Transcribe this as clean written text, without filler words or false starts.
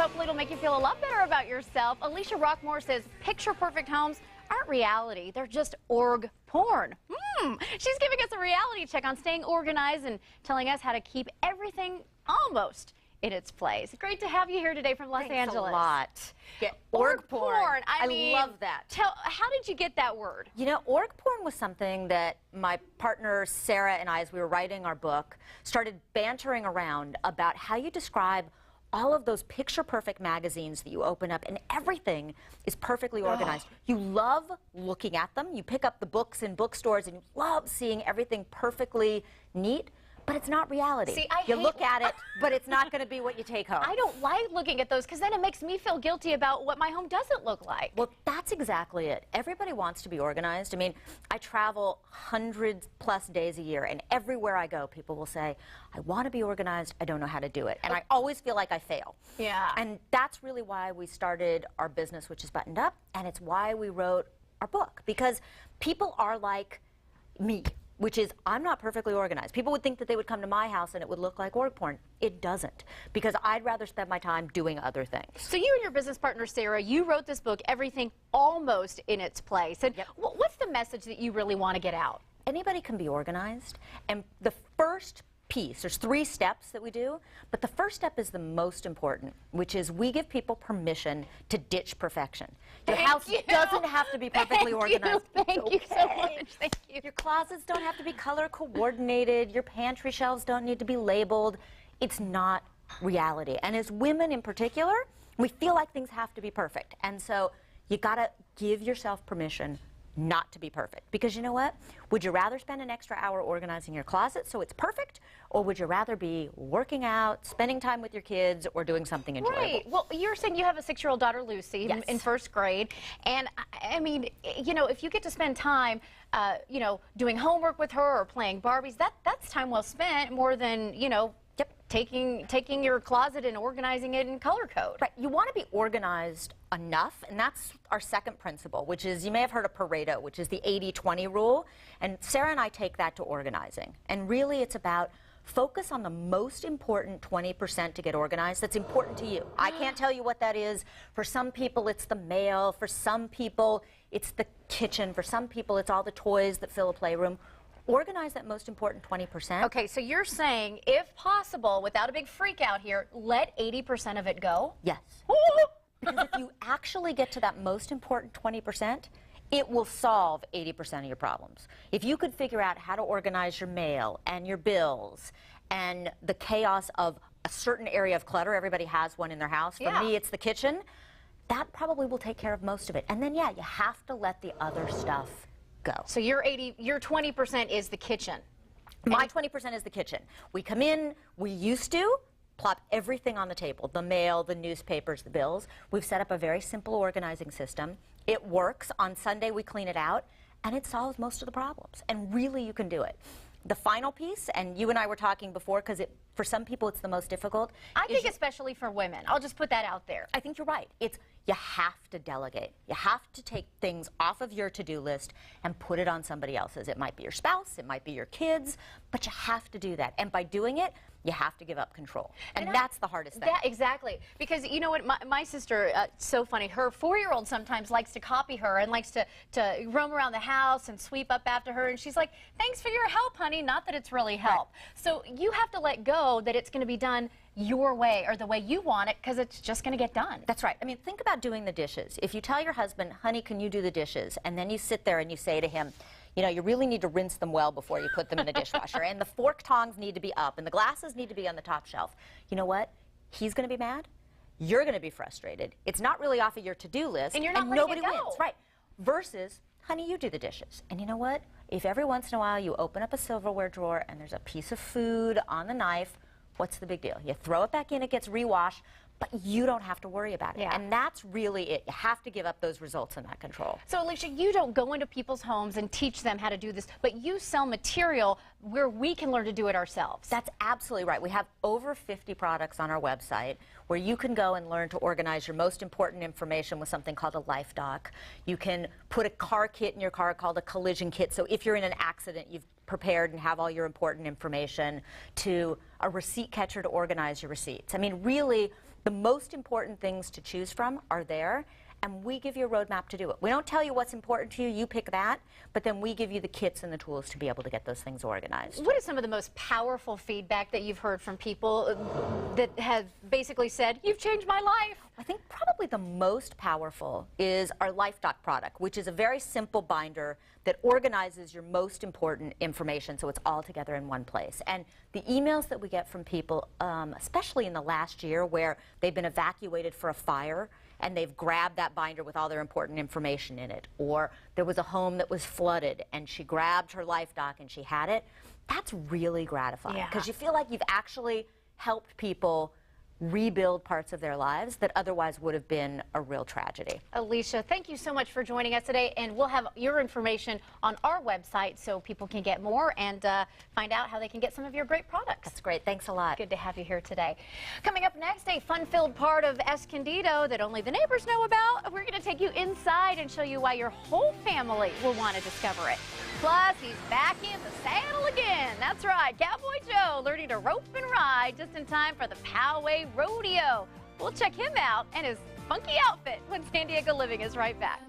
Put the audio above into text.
hopefully it'll make you feel a lot better about yourself. Alicia Rockmore says picture-perfect homes aren't reality. They're just org porn. She's giving us a reality check on staying organized and telling us how to keep everything almost in its place. Great to have you here today from Los Angeles. Thanks a lot. Yeah, org porn. I mean, love that. How did you get that word? You know, org porn was something that my partner Sarah and I, as we were writing our book, started bantering around about how you describe all of those picture-perfect magazines that you open up, and everything is perfectly organized. You love looking at them. You pick up the books in bookstores, and you love seeing everything perfectly neat. But it's not reality. See, you look at it, but it's not going to be what you take home. I don't like looking at those because then it makes me feel guilty about what my home doesn't look like. Well, that's exactly it. Everybody wants to be organized. I mean, I travel hundreds plus days a year, and everywhere I go, people will say, I want to be organized, I don't know how to do it. And I always feel like I fail. Yeah. And that's really why we started our business, which is Buttoned Up, and it's why we wrote our book. Because people are like me, which is, I'm not perfectly organized. People would think that they would come to my house and it would look like org porn. It doesn't, because I'd rather spend my time doing other things. So you and your business partner, Sarah, you wrote this book, Everything Almost in Its Place. And what's the message that you really want to get out? Anybody can be organized, and the first piece, there's 3 steps that we do, but the first step is the most important, which is we give people permission to ditch perfection. Your house doesn't have to be perfectly organized. Thank you so much. Thank you. Your closets don't have to be color coordinated. Your pantry shelves don't need to be labeled. It's not reality. And as women in particular, we feel like things have to be perfect. And so you gotta give yourself permission not to be perfect. Because you know what? Would you rather spend an extra hour organizing your closet so it's perfect, or would you rather be working out, spending time with your kids, or doing something enjoyable? Right. Well, you're saying you have a 6-year-old daughter, Lucy, in 1st grade. And I mean, you know, if you get to spend time, you know, doing homework with her or playing Barbies, that's time well spent more than, you know, taking your closet and organizing it in color code. Right. You want to be organized enough, and that's our second principle, which is, you may have heard of Pareto, which is the 80-20 rule, and Sarah and I take that to organizing. And really it's about focus on the most important 20% to get organized that's important to you. I can't tell you what that is. For some people it's the mail, for some people it's the kitchen, for some people it's all the toys that fill a playroom. Organize that most important 20%. Okay, so you're saying, if possible, without a big freak out here, let 80% of it go? Yes. Because if you actually get to that most important 20%, it will solve 80% of your problems. If you could figure out how to organize your mail and your bills and the chaos of a certain area of clutter, everybody has one in their house. For me, it's the kitchen. That probably will take care of most of it. And then, yeah, you have to let the other stuff go. So your 20% is the kitchen. My 20% is the kitchen. We come in, we used to plop everything on the table, the mail, the newspapers, the bills. We've set up a very simple organizing system. It works. On Sunday we clean it out, and it solves most of the problems. And really you can do it. The final piece, and you and I were talking before, because for some people it's the most difficult. I think especially for women. I'll just put that out there. I think you're right. It's you have to delegate. You have to take things off of your to-do list and put it on somebody else's. It might be your spouse, it might be your kids, but you have to do that. And by doing it, you have to give up control. And that's the hardest thing. Exactly. Because you know what, my sister, so funny, her 4-year-old sometimes likes to copy her and likes to roam around the house and sweep up after her. And she's like, thanks for your help, honey. Not that it's really help. Right. So you have to let go that it's going to be done your way or the way you want it, because it's just going to get done. That's right. I mean, think about doing the dishes. If you tell your husband, honey, can you do the dishes? And then you sit there and you say to him, you know, you really need to rinse them well before you put them in the dishwasher. And the fork tongs need to be up, and the glasses need to be on the top shelf. You know what? He's going to be mad. You're going to be frustrated. It's not really off of your to-do list. And you're not letting nobody it go. Wins. Right. Versus, honey, you do the dishes. And you know what? If every once in a while you open up a silverware drawer and there's a piece of food on the knife, what's the big deal? You throw it back in, it gets rewashed, but you don't have to worry about it. Yeah. And that's really it. You have to give up those results and that control. So, Alicia, you don't go into people's homes and teach them how to do this, but you sell material where we can learn to do it ourselves. That's absolutely right. We have over 50 products on our website where you can go and learn to organize your most important information with something called a life doc. You can put a car kit in your car called a collision kit, so if you're in an accident, you've prepared and have all your important information, to a receipt catcher to organize your receipts. I mean, really, The most important things to choose from are there, and we give you a roadmap to do it. We don't tell you what's important to you, you pick that, but then we give you the kits and the tools to be able to get those things organized. What is some of the most powerful feedback that you've heard from people that have basically said, you've changed my life? I think probably the most powerful is our LifeDoc product, which is a very simple binder that organizes your most important information so it's all together in one place. And the emails that we get from people, especially in the last year where they've been evacuated for a fire and they've grabbed that binder with all their important information in it, or there was a home that was flooded and she grabbed her LifeDoc and she had it, that's really gratifying because you feel like you've actually helped people rebuild parts of their lives that otherwise would have been a real tragedy. Alicia, thank you so much for joining us today, and we'll have your information on our website so people can get more and find out how they can get some of your great products. That's great. Thanks a lot. Good to have you here today. Coming up next, a fun-filled part of Escondido that only the neighbors know about. We're going to take you inside and show you why your whole family will want to discover it. Plus, he's back in the saddle again. That's right, Cowboy Joe learning to rope and ride just in time for the Poway Rodeo. We'll check him out and his funky outfit when San Diego Living is right back.